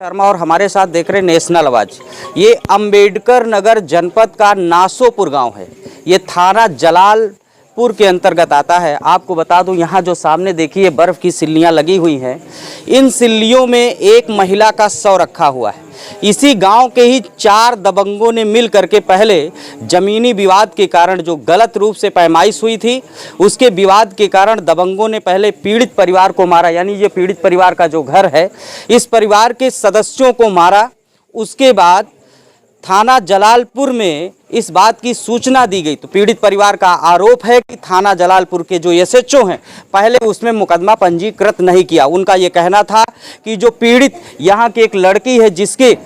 शर्मा और हमारे साथ देख रहे नेशनल आवाज। ये अंबेडकर नगर जनपद का नासोपुर गांव है। ये थाना जलालपुर के अंतर्गत आता है। आपको बता दूं, यहाँ जो सामने देखिए बर्फ की सिल्लियां लगी हुई हैं, इन सिल्लियों में एक महिला का शव रखा हुआ है। इसी गांव के ही 4 दबंगों ने मिल करके पहले जमीनी विवाद के कारण, जो गलत रूप से पैमाइश हुई थी, उसके विवाद के कारण दबंगों ने पहले पीड़ित परिवार को मारा। यानी ये पीड़ित परिवार का जो घर है, इस परिवार के सदस्यों को मारा। उसके बाद थाना जलालपुर में इस बात की सूचना दी गई। तो पीड़ित परिवार का आरोप है कि थाना जलालपुर के जो एसएचओ हैं, पहले उसमें मुकदमा पंजीकृत नहीं किया। उनका ये कहना था कि जो पीड़ित यहाँ की एक लड़की है, जिसके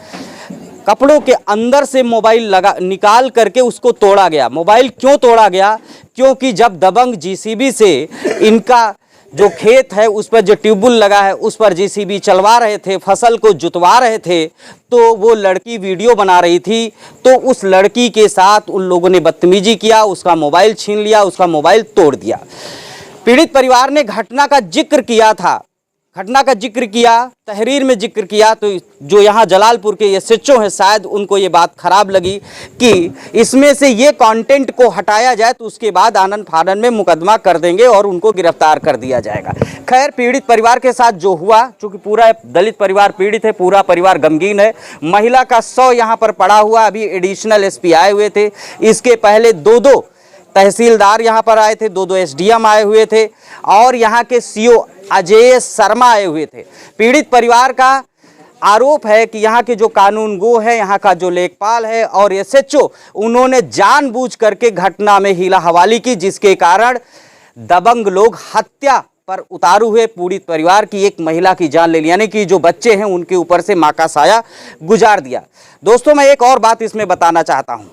कपड़ों के अंदर से मोबाइल निकाल करके उसको तोड़ा गया। मोबाइल क्यों तोड़ा गया? क्योंकि जब दबंग जीसीबी से इनका जो खेत है उस पर जो ट्यूबवेल लगा है उस पर जेसीबी चलवा रहे थे, फसल को जुतवा रहे थे, तो वो लड़की वीडियो बना रही थी। तो उस लड़की के साथ उन लोगों ने बदतमीजी किया, उसका मोबाइल छीन लिया, उसका मोबाइल तोड़ दिया। पीड़ित परिवार ने घटना का जिक्र किया, तहरीर में जिक्र किया। तो जो यहाँ जलालपुर के एसएचओ हैं, शायद उनको ये बात खराब लगी कि इसमें से ये कंटेंट को हटाया जाए, तो उसके बाद आनन फानन में मुकदमा कर देंगे और उनको गिरफ्तार कर दिया जाएगा। खैर, पीड़ित परिवार के साथ जो हुआ, चूंकि पूरा दलित परिवार पीड़ित है, पूरा परिवार गमगीन है। महिला का शव यहाँ पर पड़ा हुआ। अभी एडिशनल एसपी आए हुए थे। इसके पहले 2 तहसीलदार यहाँ पर आए थे, 2 एसडीएम आए हुए थे और यहाँ के सीओ अजय शर्मा आए हुए थे। पीड़ित परिवार का आरोप है कि यहाँ के जो कानूनगो है, यहाँ का जो लेखपाल है और एसएचओ, उन्होंने जानबूझ करके घटना में हीला हवाली की, जिसके कारण दबंग लोग हत्या पर उतारू हुए पीड़ित परिवार की एक महिला की जान ले ली। यानी कि जो बच्चे हैं उनके ऊपर से माँ का साया गुजार दिया। दोस्तों, मैं एक और बात इसमें बताना चाहता हूँ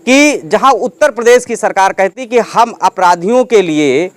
कि जहां उत्तर प्रदेश की सरकार कहती कि हम अपराधियों के लिए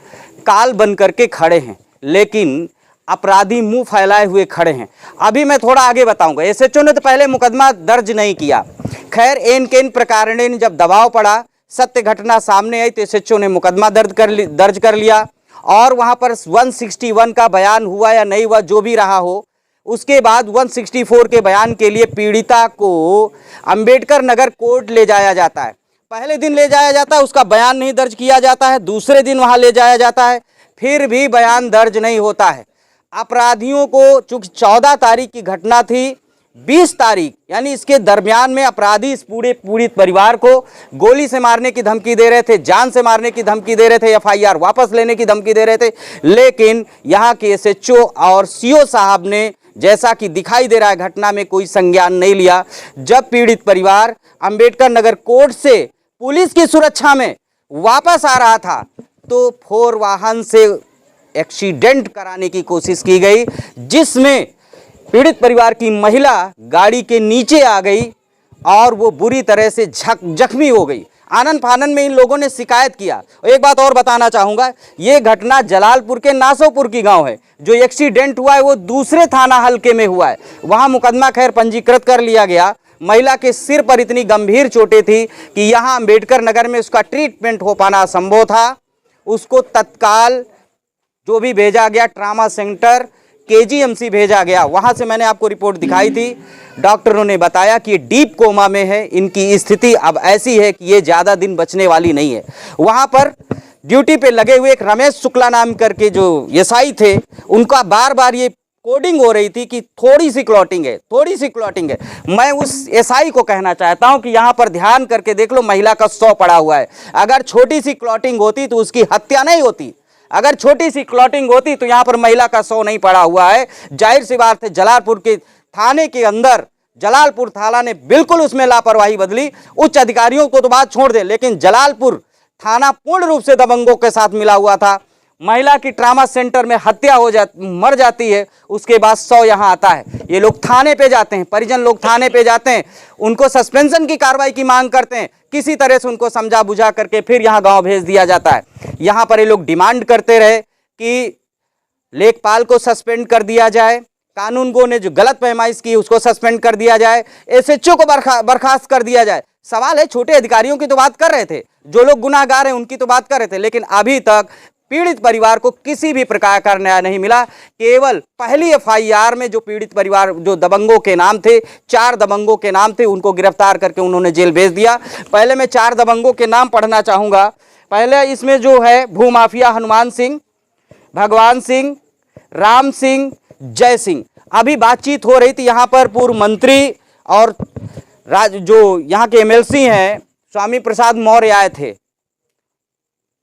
काल बन करके खड़े हैं, लेकिन अपराधी मुंह फैलाए हुए खड़े हैं। अभी मैं थोड़ा आगे बताऊंगा। एसएचओ ने तो पहले मुकदमा दर्ज नहीं किया। खैर, एन केन प्रकारण जब दबाव पड़ा, सत्य घटना सामने आई, तो एसएचओ ने मुकदमा दर्ज कर लिया और वहां पर 161 का बयान हुआ या नहीं हुआ, जो भी रहा हो, उसके बाद 164 के बयान के लिए पीड़िता को अंबेडकर नगर कोर्ट ले जाया जाता है। पहले दिन ले जाया जाता है, उसका बयान नहीं दर्ज किया जाता है। दूसरे दिन वहां ले जाया जाता है, फिर भी बयान दर्ज नहीं होता है। अपराधियों को, चूंकि 14 तारीख की घटना थी, 20 तारीख यानी इसके दरमियान में अपराधी इस पूरे पीड़ित परिवार को गोली से मारने की धमकी दे रहे थे, जान से मारने की धमकी दे रहे थे, एफआईआर वापस लेने की धमकी दे रहे थे। लेकिन यहाँ के एसएचओ और सीओ साहब ने, जैसा कि दिखाई दे रहा है, घटना में कोई संज्ञान नहीं लिया। जब पीड़ित परिवार अंबेडकर नगर कोर्ट से पुलिस की सुरक्षा में वापस आ रहा था, तो 4 वाहन से एक्सीडेंट कराने की कोशिश की गई, जिसमें पीड़ित परिवार की महिला गाड़ी के नीचे आ गई और वो बुरी तरह से जख्मी हो गई। आनन फानन में इन लोगों ने शिकायत किया। एक बात और बताना चाहूँगा, ये घटना जलालपुर के नासोपुर की गांव है। जो एक्सीडेंट हुआ है वो दूसरे थाना हल्के में हुआ है। वहाँ मुकदमा खैर पंजीकृत कर लिया गया। महिला के सिर पर इतनी गंभीर चोटें थी कि यहाँ अंबेडकर नगर में उसका ट्रीटमेंट हो पाना असंभव था। उसको तत्काल जो भी भेजा गया, ट्रामा सेंटर केजीएमसी भेजा गया। वहाँ से मैंने आपको रिपोर्ट दिखाई थी। डॉक्टरों ने बताया कि डीप कोमा में है, इनकी स्थिति अब ऐसी है कि ये ज़्यादा दिन बचने वाली नहीं है। वहाँ पर ड्यूटी पे लगे हुए एक रमेश शुक्ला नाम करके जो एसआई थे, उनका बार बार ये कोडिंग हो रही थी कि थोड़ी सी क्लॉटिंग है। मैं उस एसआई को कहना चाहता हूं कि यहाँ पर ध्यान करके देख लो, महिला का शव पड़ा हुआ है। अगर छोटी सी क्लॉटिंग होती तो उसकी हत्या नहीं होती। अगर छोटी सी क्लॉटिंग होती तो यहाँ पर महिला का शव नहीं पड़ा हुआ है। जाहिर सी बात है, जलालपुर के थाने के अंदर जलालपुर थाना ने बिल्कुल उसमें लापरवाही बदली। उच्च अधिकारियों को तो बात छोड़ दे, लेकिन जलालपुर थाना पूर्ण रूप से दबंगों के साथ मिला हुआ था। महिला की ट्रामा सेंटर में हत्या मर जाती है, उसके बाद 100 यहाँ आता है। ये लोग थाने पे जाते हैं, परिजन लोग थाने पे जाते हैं, उनको सस्पेंशन की कार्रवाई की मांग करते हैं। किसी तरह से उनको समझा बुझा करके फिर यहाँ गांव भेज दिया जाता है। यहाँ पर ये लोग डिमांड करते रहे कि लेखपाल को सस्पेंड कर दिया जाए, कानूनगो ने जो गलत पैमाइश की उसको सस्पेंड कर दिया जाए, एसएचओ को बर्खास्त कर दिया जाए। सवाल है, छोटे अधिकारियों की तो बात कर रहे थे, जो लोग गुनाहगार हैं उनकी तो बात कर रहे थे, लेकिन अभी तक पीड़ित परिवार को किसी भी प्रकार का न्याय नहीं मिला। केवल पहली एफआईआर में जो पीड़ित परिवार जो दबंगों के नाम थे, 4 दबंगों के नाम थे, उनको गिरफ्तार करके उन्होंने जेल भेज दिया। पहले मैं 4 दबंगों के नाम पढ़ना चाहूँगा। पहले इसमें जो है भूमाफिया हनुमान सिंह, भगवान सिंह, राम सिंह, जय सिंह। अभी बातचीत हो रही थी यहाँ पर पूर्व मंत्री और जो यहाँ के एमएलसी हैं स्वामी प्रसाद मौर्य आए थे।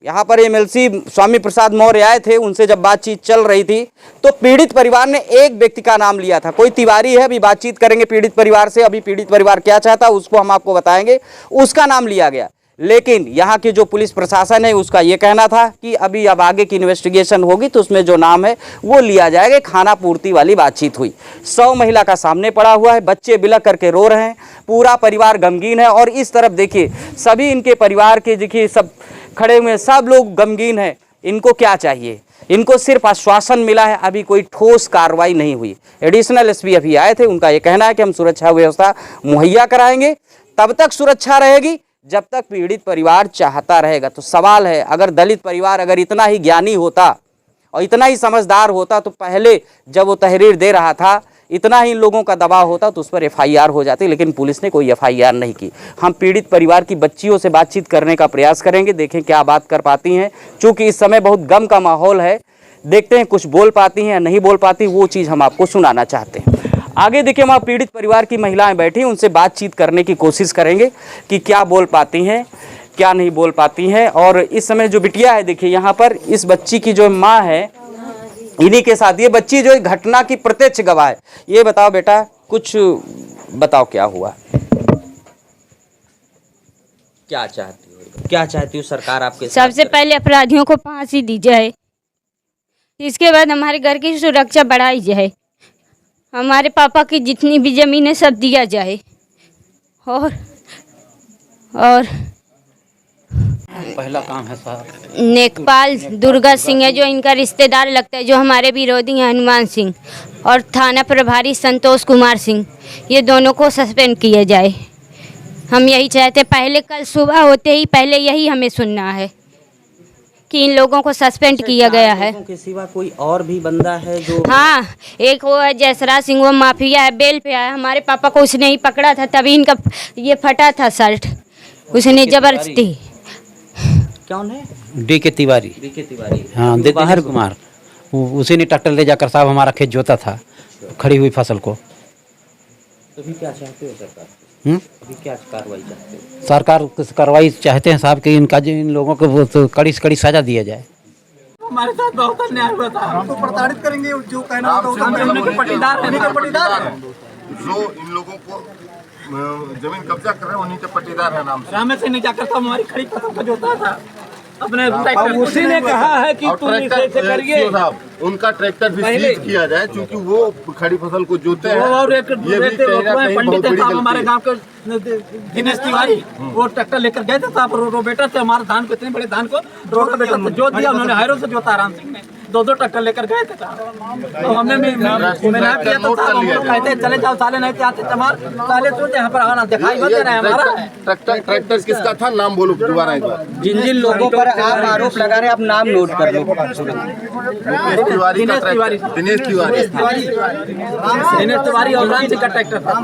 यहाँ पर एमएलसी स्वामी प्रसाद मौर्य आए थे, उनसे जब बातचीत चल रही थी तो पीड़ित परिवार ने एक व्यक्ति का नाम लिया था, कोई तिवारी है, अभी बातचीत करेंगे पीड़ित परिवार से, अभी पीड़ित परिवार क्या चाहता उसको हम आपको बताएंगे, उसका नाम लिया गया। लेकिन यहाँ की जो पुलिस प्रशासन है उसका ये कहना था कि अभी अब आगे की इन्वेस्टिगेशन होगी तो उसमें जो नाम है वो लिया जाएगा। खाना पूर्ति वाली बातचीत हुई। 100 महिला का सामने पड़ा हुआ है, बच्चे बिलख करके रो रहे हैं, पूरा परिवार गमगीन है। और इस तरफ देखिए सभी इनके परिवार के देखिए सब खड़े हुए, सब लोग गमगीन हैं। इनको क्या चाहिए? इनको सिर्फ आश्वासन मिला है, अभी कोई ठोस कार्रवाई नहीं हुई। एडिशनल एसपी अभी आए थे, उनका ये कहना है कि हम सुरक्षा व्यवस्था मुहैया कराएंगे, तब तक सुरक्षा रहेगी जब तक पीड़ित परिवार चाहता रहेगा। तो सवाल है, अगर दलित परिवार अगर इतना ही ज्ञानी होता और इतना ही समझदार होता तो पहले जब वो तहरीर दे रहा था इतना ही लोगों का दबाव होता तो उस पर एफआईआर हो जाती, लेकिन पुलिस ने कोई एफआईआर नहीं की। हम पीड़ित परिवार की बच्चियों से बातचीत करने का प्रयास करेंगे, देखें क्या बात कर पाती हैं। चूँकि इस समय बहुत गम का माहौल है, देखते हैं कुछ बोल पाती हैं या नहीं बोल पाती, वो चीज़ हम आपको सुनाना चाहते हैं। आगे देखिए वहाँ पीड़ित परिवार की महिलाएं बैठी, उनसे बातचीत करने की कोशिश करेंगे कि क्या बोल पाती हैं क्या नहीं बोल पाती हैं। और इस समय जो बिटिया है देखिए यहाँ पर, इस बच्ची की जो माँ है इन्हीं के साथ, ये बच्ची जो घटना की प्रत्यक्ष गवाह है। ये बताओ बेटा, कुछ बताओ क्या हुआ, क्या चाहती हो, क्या चाहती हो सरकार आपके? सबसे पहले अपराधियों को फांसी दी जाए, इसके बाद हमारे घर की सुरक्षा बढ़ाई जाए, हमारे पापा की जितनी भी ज़मीन है सब दिया जाए। और पहला काम है साहब नेकपाल दुर्गा सिंह है जो इनका रिश्तेदार लगता है, जो हमारे विरोधी हैं हनुमान सिंह, और थाना प्रभारी संतोष कुमार सिंह, ये दोनों को सस्पेंड किया जाए। हम यही चाहते, पहले कल सुबह होते ही पहले यही हमें सुनना है कि इन लोगों को सस्पेंड किया गया है। के सिवा कोई और भी बंदा है जो? हाँ, एक वो है जयसराज सिंह, वो माफिया है, बेल पे आया। हमारे पापा को उसने ही पकड़ा था, तभी इनका ये फटा था शर्ट, उसने जबरदस्ती। कौन है? डी के तिवारी। हाँ, दिनेश कुमार, उसी ने ट्रैक्टर ले जाकर साहब हमारा खेत जोता था, खड़ी हुई फसल को। तो अभी क्या चाहते हो सरकार? अभी क्या कार्रवाई चाहते हो? सरकार कार्रवाई चाहते हैं साहब कि इन लोगों को तो कड़ी से कड़ी सजा दिया जाए। हमारे साथ बहुत अन्याय हुआ था, हमको प्रताड़ित करेंगे, जो कहना होगा हम लोग के पट्टीदार हैं। जो इन लोगों को जमीन कब्जा कर रहे हैं उन्हीं के पट्टीदार है नाम से। रामे से नहीं जाकर था, हमारी खड़ी फसल का जोता था अपने, उसी ने कहा है कि तुम इसे करिए, उनका ट्रैक्टर भी सीज किया जाए क्योंकि वो खड़ी फसल को जोते हैं। और एक पंडित है साहब हमारे गांव के दिनेश तिवारी, वो ट्रैक्टर लेकर गए थे साहब, रोटावेटर से हमारे धान को, इतने बड़े धान को रोटावेटर से जोत दिया उन्होंने, हैरो से जोता राम सिंह ने, 2 ट्रैक्टर लेकर गए थे साहब। तो हमने मेहनत किया तो साहब हम लोग कहते चले जाओ, साले नहीं आते चमार, साले सोचे यहाँ पर आना दिखाई बदे रहे हमारा। ट्रैक्टर किसका था, नाम बोलो दोबारा एक बार। जिन जिन लोगों पर आप आरोप लगा रहे हैं आप नाम नोट कर लो। दिनेश तिवारी और राम सिंह का ट्रैक्टर था।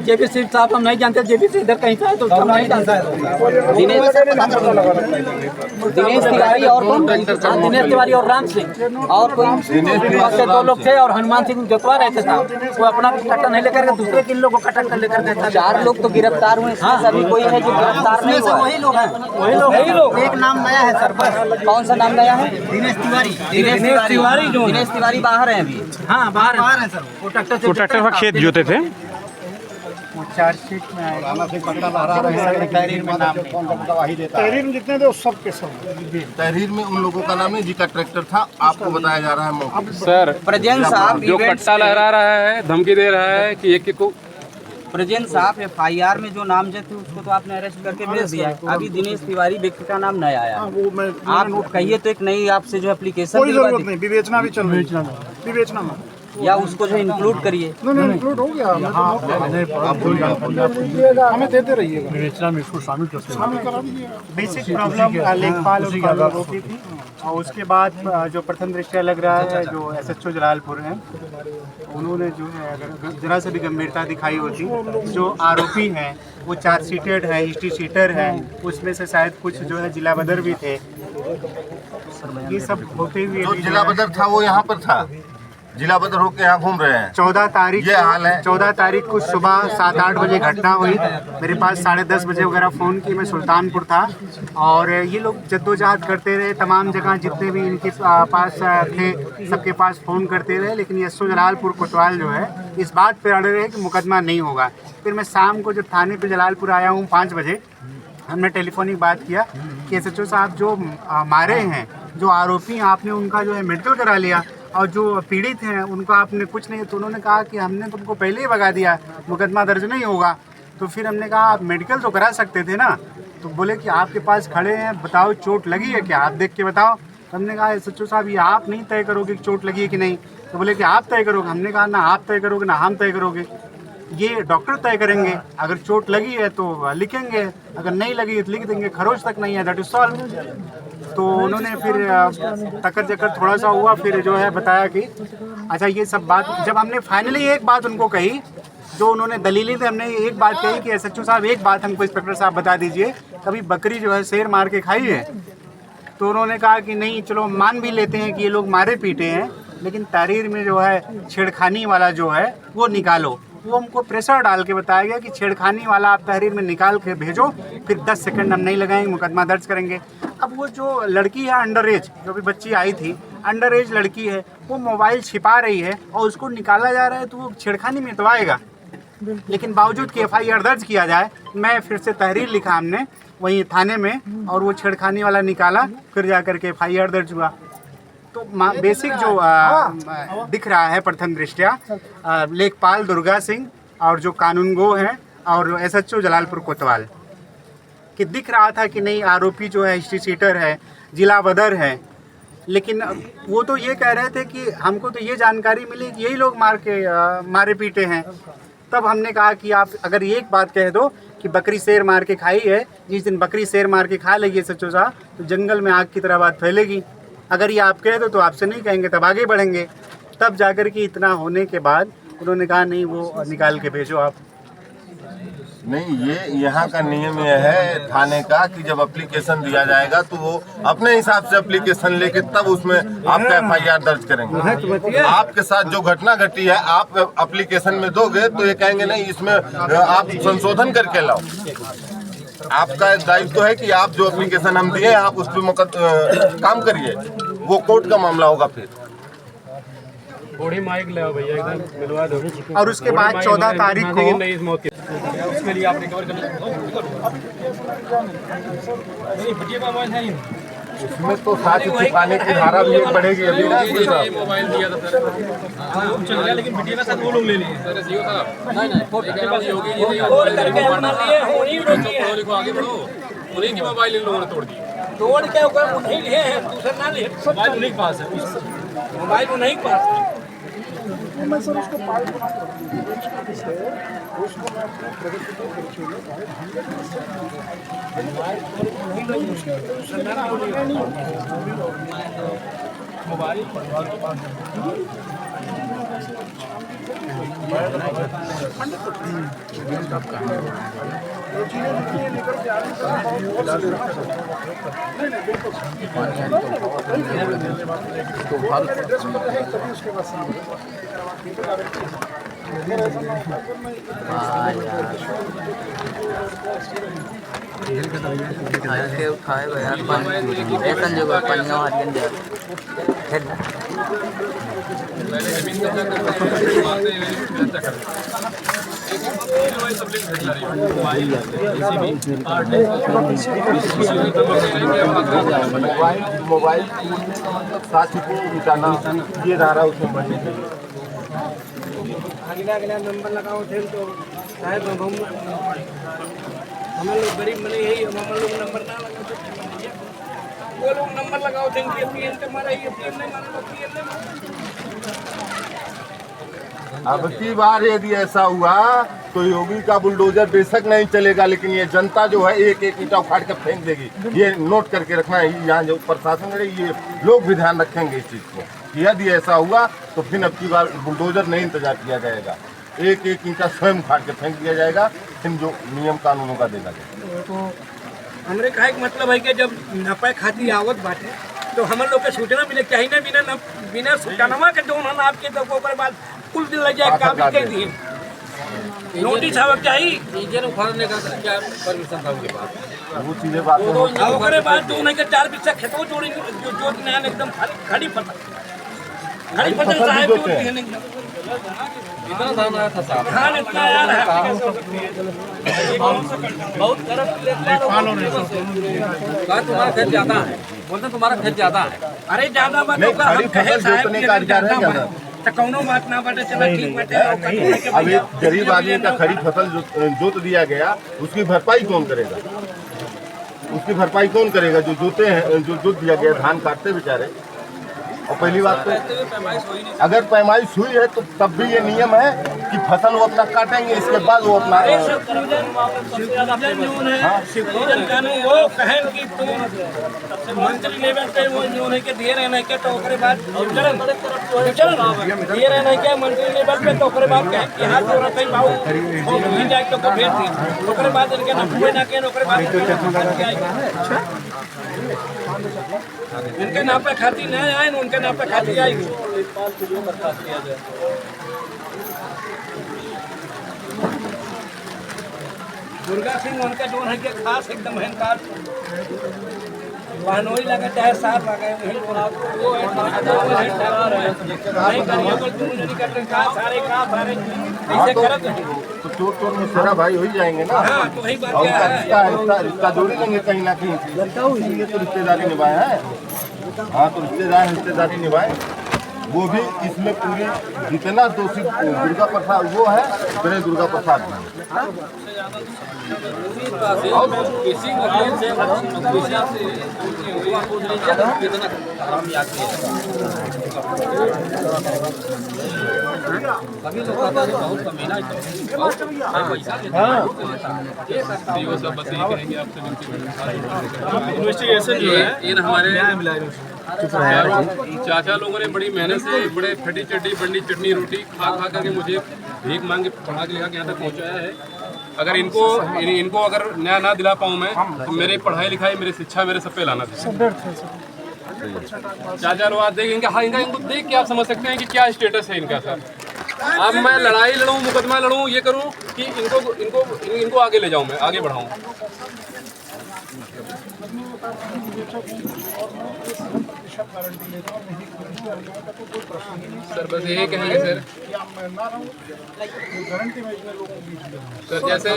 जेबी साहब हम नहीं जानते, जेबी से इधर कहीं था तो हम नहीं जानते। दिनेश तिवारी और कौन? दिनेश तिवारी और राम सिंह, और कोई से 2 लोग थे, और हनुमान सिंह जोतवा रहे थे साहब, वो अपना ट्रैक्टर नहीं लेकर के दूसरे 3 लोगों का ट्रैक्टर लेकर गए। 4 लोग तो गिरफ्तार हुए, सभी कोई है जो गिरफ्तार नहीं हुआ? वही लोग हैं, वही लोग। एक नाम नया है सर, बस। कौन सा नाम नया है? दिनेश तिवारी। दिनेश तिवारी बाहर हैं अभी? हाँ, बाहर है सर, वो ट्रैक्टर का खेत जोते थे। चार्जशीट में तहरीर में जितने थे उस सब के सब तहरीर में उन लोगों का नाम है जिनका ट्रैक्टर था, आपको बताया जा रहा है। सर प्रजेंद्र साहब जो कट्टा लहरा रहा है, धमकी दे रहा है कि एक को। प्रजेंद्र साहब एफआईआर में जो नामजद थे उसको तो आपने अरेस्ट करके भेज दिया है, अभी दिनेश तिवारी व्यक्ति का नाम नया आया। वो मैं आप कहिए तो एक नई आपसे जो एप्लीकेशन कोई जरूरत नहीं, विवेचना भी चल रही है, विवेचना में या उसको जो इंक्लूड करिए। इंक्लूड हो गया हमें देते रहिएगा में इसको शामिल करा दीजिएगा। बेसिक प्रॉब्लम लेखपाल और कानूनगो की थी और उसके बाद जो प्रथम दृष्टया लग रहा है जो SHO जलालपुर हैं उन्होंने जो है अगर जरा से भी गंभीरता दिखाई होती, जो आरोपी हैं वो चार्जशीटेड है, हिस्ट्री शीटर है, उसमें से शायद कुछ जो है जिला बदर भी थे। ये सब होते हुए जो जिला बदर था वो यहाँ पर था, जिला बदर होकर यहाँ घूम रहे हैं। 14 तारीख ये हाल है। 14 तारीख को सुबह 7-8 बजे घटना हुई। मेरे पास 10:30 बजे वगैरह फ़ोन की, मैं सुल्तानपुर था और ये लोग जद्दोजहद करते रहे, तमाम जगह जितने भी इनके पास थे सबके पास फ़ोन करते रहे, लेकिन SHO जलालपुर कोतवाल जो है इस बात पर अड़े रहे कि मुकदमा नहीं होगा। फिर मैं शाम को जब थाने पे जलालपुर आया हूँ 5 बजे, हमने टेलीफोनिक बात किया कि SHO साहब जो मारे हैं, जो आरोपी हैं, आपने उनका जो है मेडिकल करा लिया और जो पीड़ित हैं उनका आपने कुछ नहीं। तो उन्होंने कहा कि हमने तुमको पहले ही भगा दिया, मुकदमा दर्ज नहीं होगा। तो फिर हमने कहा आप मेडिकल तो करा सकते थे ना। तो बोले कि आपके पास खड़े हैं, बताओ चोट लगी है क्या, आप देख के बताओ। तो हमने कहा SHO साहब ये आप नहीं तय करोगे कि चोट लगी है कि नहीं। तो बोले कि आप तय करोगे। हमने कहा ना आप तय करोगे ना हम तय करोगे, ये डॉक्टर तय करेंगे। अगर चोट लगी है तो लिखेंगे, अगर नहीं लगी है तो लिख देंगे, खरोच तक नहीं है, दैट इज सॉल्व। तो उन्होंने फिर टक्कर जक्कर थोड़ा सा हुआ, फिर जो है बताया कि अच्छा ये सब बात। जब हमने फाइनली एक बात उनको कही, जो उन्होंने दलीलें थे, हमने एक बात कही कि SHO साहब एक बात हमको इंस्पेक्टर साहब बता दीजिए, कभी बकरी जो है शेर मार के खाई है। तो उन्होंने कहा कि नहीं चलो मान भी लेते हैं कि ये लोग मारे पीटे हैं, लेकिन तहरीर में जो है छेड़खानी वाला जो है वो निकालो। वो हमको प्रेशर डाल के बताया गया कि छेड़खानी वाला आप तहरीर में निकाल के भेजो, फिर 10 सेकंड हम नहीं लगाएंगे, मुकदमा दर्ज करेंगे। अब वो जो लड़की है अंडर एज, जो भी बच्ची आई थी अंडर एज लड़की है, वो मोबाइल छिपा रही है और उसको निकाला जा रहा है, तो वो छेड़खानी में तो आएगा। लेकिन बावजूद कि FIR दर्ज किया जाए, मैं फिर से तहरीर लिखा हमने वहीं थाने में और वो छेड़खानी वाला निकाला, फिर जा कर के FIR दर्ज हुआ। तो बेसिक जो दिख रहा है प्रथम दृष्टया लेखपाल दुर्गा सिंह और जो कानूनगो हैं और SHO जलालपुर कोतवाल कि दिख रहा था कि नहीं आरोपी जो है हिस्ट्री शीटर है, जिला बदर है। लेकिन वो तो ये कह रहे थे कि हमको तो ये जानकारी मिली कि यही लोग मारे पीटे हैं। तब हमने कहा कि आप अगर एक बात कह दो कि बकरी शेर मार के खाई है, जिस दिन बकरी शेर मार के खा लेगी SHO साहब तो जंगल में आग की तरह बात फैलेगी। अगर ये आप कह दो तो आपसे नहीं कहेंगे, तब आगे बढ़ेंगे। तब जाकर के इतना होने के बाद उन्होंने कहा नहीं वो निकाल के भेजो आप। नहीं, ये यहाँ का नियम यह है थाने का कि जब एप्लीकेशन दिया जाएगा तो वो अपने हिसाब से एप्लीकेशन लेके तब उसमें आपका FIR दर्ज करेंगे। आपके साथ जो घटना घटी है आप एप्लीकेशन में दोगे तो ये कहेंगे नहीं इसमें आप संशोधन करके लाओ। आपका दायित्व है कि आप जो एप्लीकेशन हम दिए आप उस पर काम करिए, वो कोर्ट का मामला होगा। फिर थोड़ी माइक ले आओ भैया, एकदम मिलवा दो। और उसके बाद 14 तारीख को नहीं इस मौके उसके लिए आप रिकवर कर नहीं उसमें तो साथ छिपाने की धारा भी बढ़ेगी अभी ना। मोबाइल दिया था सर, चल गया, लेकिन वीडियो का साथ वो लोग ले लिए सर। सीओ साहब नहीं लिखो आगे बढ़ो, उन्हीं की मोबाइल इन लोगों ने तोड़ दी। तोड़ के ऊपर उन्हीं लिए हैं, दूसरा ना लिए। मोबाइल उन्हीं के पास है, मोबाइल उन्हीं के पास है। मैं सर उसको पार्ट बना उसको मैं अपने प्रगति को मोबाइल मोबाइल साथ मिटाना ये धारा उसमें बढ़ने के लिए। अगला नंबर लगाओ थे तो साहब हम लोग गरीब मने यही हम लोग नंबर ना लगाते, वो लोग नंबर लगाओ थे कि पीएन के मारा, ये पीएन नहीं मारा, पीएन नहीं मारा। अब की बार यदि ऐसा हुआ तो योगी का बुलडोजर बेशक नहीं चलेगा, लेकिन ये जनता जो है एक एक ईंटा उखाड़ के फेंक देगी। ये नोट करके रखना है, यहाँ जो प्रशासन है ये लोग भी ध्यान रखेंगे इस चीज़ को। यदि ऐसा हुआ तो फिर अब की बार बुलडोजर नहीं इंतजार किया जाएगा, एक एक ईंटा स्वयं उखाड़ के फेंक दिया जाएगा, फिर जो नियम कानूनों का देगा जाएगा। तो हमरे कहा एक मतलब है कि जब नपा खाती आवत बाटे तो हम लोग के सूचना मिले चाहिए ना, बिना सूचना के जो उन्होंने आपके तो ओकर बाद कुल दिन लग जाए काफी कह दिए नोटिस आवक चाहिए इंजन उखाड़ने का क्या परमिशन था उनके पास, वो चीजें बात ओकरे बाद जो उन्हें के 4 बिस्सा खेतों जोड़ी जो नया एकदम खड़ी फसल साहब जोड़ते हैं एकदम इतना धान आया था साहब, धान इतना आया है बहुत तरफ तुम्हारा खेत ज्यादा है, बोलते तुम्हारा खेत ज्यादा है। अरे ज्यादा बात नहीं, खड़ी फसल जोतने का अधिकार है क्या? तो कौनो बात ना बाटे, चला ठीक बाटे। अब एक गरीब आदमी का खड़ी फसल जोत दिया गया, उसकी भरपाई कौन करेगा? उसकी भरपाई कौन करेगा? जो जोते हैं, जो जोत दिया गया धान काटते बेचारे। और पहली बात तो अगर पैमाइश हुई है तो तब भी ये नियम है कि फसल वो अपना काटेंगे, इसके बाद वो अपना वो कहें कि मंत्री लेवल पे वो जो है के दिए रहने के तो ओकरे बाद चलन दिए रहने के मंत्री लेवल पे तो ओकरे बाद कहे कि हाथ जोड़ कहीं बाऊ हो भी जाए तो भेज दी, ओकरे बाद इनके ना हुए ना के ओकरे बाद इनके नाम पे खाती नहीं आए, उनके नाम पे खाती आएगी। दुर्गा सिंह उनका जो है कि खास एकदम अहंकार बहनोई लगे चाहे साथ लगे वही तो चोर चोर में सेरा भाई हो ही जाएंगे ना। हाँ, तो वही बात और है। रिश्ता जोड़ी लेंगे कहीं ना कहीं, इसीलिए तो रिश्तेदारी निभाए हैं। हाँ, तो रिश्तेदारी निभाए, वो भी इसमें पूरी जितना दोषी दुर्गा प्रसाद वो है, मेरे दुर्गा प्रसाद इन्वेस्टिगेशन जो है ये हमारे चाचा लोगों ने बड़ी मेहनत से बड़े फटी चड्डी बंडी चटनी रोटी खा खा करके मुझे भीख मांग के पढ़ा के लिखा के यहाँ तक पहुँचाया है। अगर इनको अगर न्याय ना दिला पाऊँ मैं तो मेरे पढ़ाई लिखाई मेरी शिक्षा मेरे सब पे लाना चाहिए। चाचा लोग आज देखेंगे, हाँ इनको देख के आप समझ सकते हैं कि क्या स्टेटस है इनका सर। अब मैं लड़ाई लड़ूं, मुकदमा लड़ूं, ये करूं कि इनको आगे ले जाऊं, मैं आगे बढ़ाऊं। सर बस यही कहेंगे सर जैसे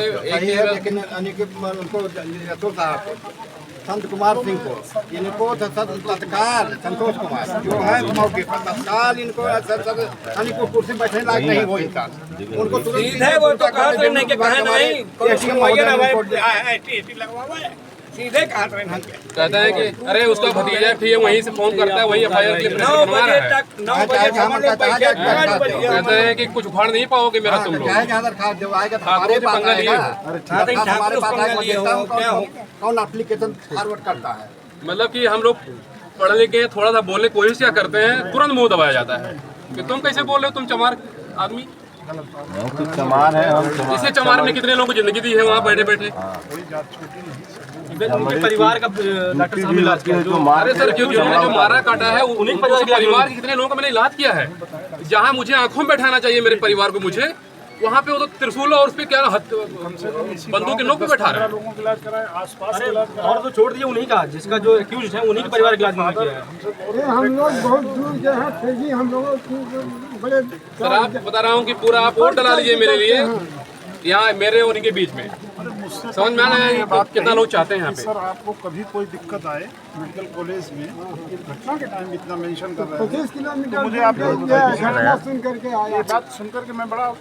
संत कुमार सिंह को, इनको तत्काल संतोष कुमार जो है मौके पर तत्काल इनको कुर्सी बैठने लायक नहीं हो इनका, उनको सीधे वो तो कहा तो नहीं कि कहा नहीं सीधे कहा कहता है कि अरे उसका भतीजा फिर वहीं से फोन करता है, वही एफआईआर के लिए कहता है कि कुछ उखाड़ नहीं पाओगे मेरा तुम लोग। कौन एप्लीकेशन फॉरवर्ड करता है? मतलब कि हम लोग पढ़े लिखे थोड़ा सा बोलने की कोशिश क्या करते हैं, तुरंत मुंह दबाया जाता है कि तुम कैसे बोल रहे हो, तुम चमार आदमी। चमार है, इसे चमार ने कितने लोगों को जिंदगी दी है वहाँ बैठे बैठे। उनके परिवार का डॉक्टर साहब इलाज किया जो अरे सर जिन्होंने जो मारा काटा है उन्हीं परिवार के कितने लोगों का मैंने इलाज किया है। जहाँ मुझे आंखों में बैठाना चाहिए मेरे परिवार को, मुझे वहाँ पे वो तो त्रिशूल और उस पर क्या बंदूक के नोक पे बैठा रहे हैं। लोगों का इलाज कराए, आसपास का इलाज और तो छोड़ दिए उन्हीं का, जिसका जो एक्यूज है उन्हीं के परिवार का इलाज नहीं किया है। हम लोग बहुत दूर जो है फिर भी हम लोगों बड़े सर आप बता रहा हूँ कि पूरा आप वोट डला लीजिए मेरे लिए यहाँ मेरे और इनके बीच में। समझ में आ रहा है कि कितना लोग चाहते हैं यहाँ पे। सर आपको कभी कोई दिक्कत आए मेडिकल कॉलेज में, घटना के टाइम इतना मेंशन कर रहे हैं 25 किलोमीटर मुझे आप घटना सुन करके आया, बात सुन करके मैं बड़ा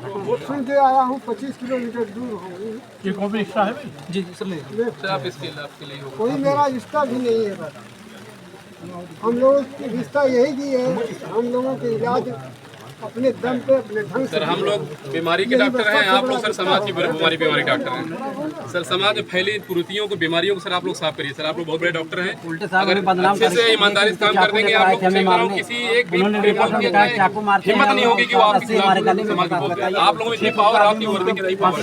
सुन के आया हूँ, 25 किलोमीटर दूर हूँ। ये कौन भी रिश्ता है जी सर आप इसके लिए कोई मेरा रिश्ता भी नहीं है। हम लोग रिश्ता यही की है, हम लोगों के इलाज अपने दम पे अपने ढंग से। सर हम लोग बीमारी के डॉक्टर हैं, आप लोग सर समाज की बीमारी के डॉक्टर हैं। सर समाज में फैली कुरीतियों को, बीमारियों को सर आप लोग साफ करिए। सर आप लोग बहुत बड़े डॉक्टर हैं, अगर अच्छे से ईमानदारी से काम कर देंगे आप लोग, किसी एक भी हिम्मत नहीं होगी कि वो आपके खिलाफ समाज को बोलते हैं। आप लोगों में इतनी पावर, आपकी वर्दी की इतनी पावर,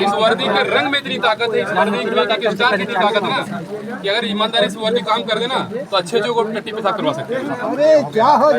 इस वर्दी के रंग में इतनी ताकत है, इस वर्दी की स्टार की इतनी ताकत है ना कि अगर ईमानदारी से वर्दी काम कर देना तो अच्छे जो को टट्टी पे साफ करवा सकते हैं। अरे क्या हो